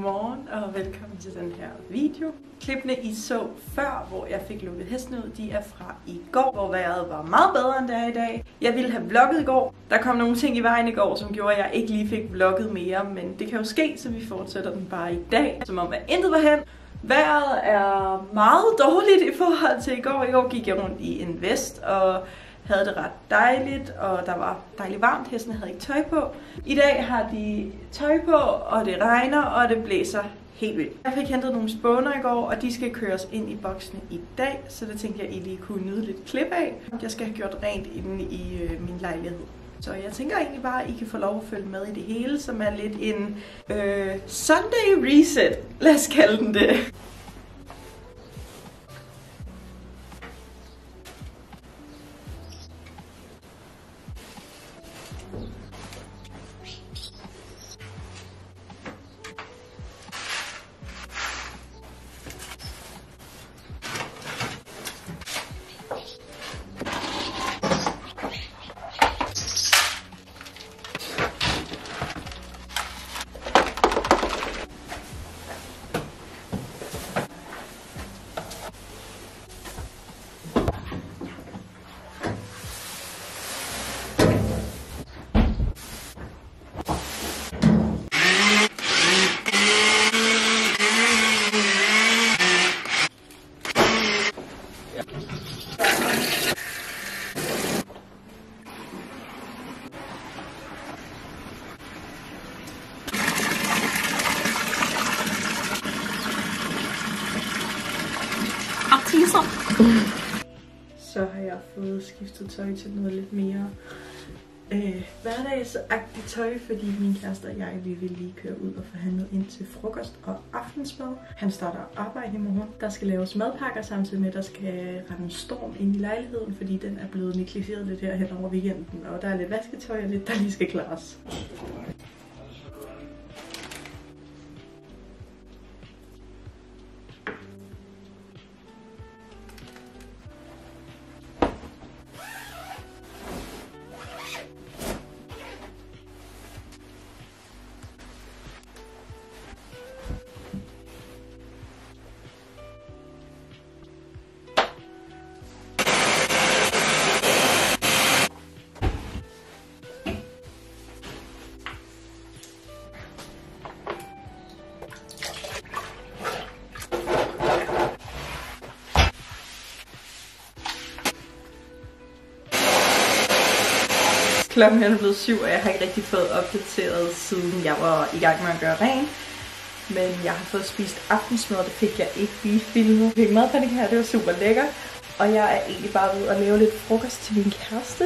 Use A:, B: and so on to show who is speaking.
A: Godmorgen og velkommen til den her video. Klippene I så før, hvor jeg fik lukket hestene ud, de er fra i går, hvor vejret var meget bedre end det er i dag. Jeg ville have vlogget i går. Der kom nogle ting i vejen i går, som gjorde, at jeg ikke lige fik vlogget mere, men det kan jo ske, så vi fortsætter den bare i dag. Som om at intet var hen. Vejret er meget dårligt i forhold til i går. I går gik jeg rundt i en vest og havde det ret dejligt, og der var dejligt varmt. Hestene havde ikke tøj på. I dag har de tøj på, og det regner, og det blæser helt vildt. Jeg fik hentet nogle spåner i går, og de skal køres ind i boksene i dag, så det tænkte jeg, I lige kunne nyde lidt klip af. Jeg skal have gjort rent inde i min lejlighed. Så jeg tænker egentlig bare, at I kan få lov at følge med i det hele, som er lidt en Sunday reset. Lad os kalde den det. Så har jeg fået skiftet tøj til noget lidt mere hverdagsagtigt tøj, fordi min kæreste og jeg vil lige køre ud og få handlet ind til frokost og aftensmad. Han starter arbejde i morgen. Der skal laves madpakker, samtidig med at der skal rende en storm ind i lejligheden, fordi den er blevet negligeret lidt her hen over weekenden, og der er lidt vasketøj og lidt, der lige skal klares. Klokken er blevet 7, og jeg har ikke rigtig fået opdateret, siden jeg var i gang med at gøre rent. Men jeg har fået spist aftensmad, og det fik jeg ikke lige filmet. Jeg fik madpanik her, det var super lækker. Og jeg er egentlig bare ved at lave lidt frokost til min kæreste.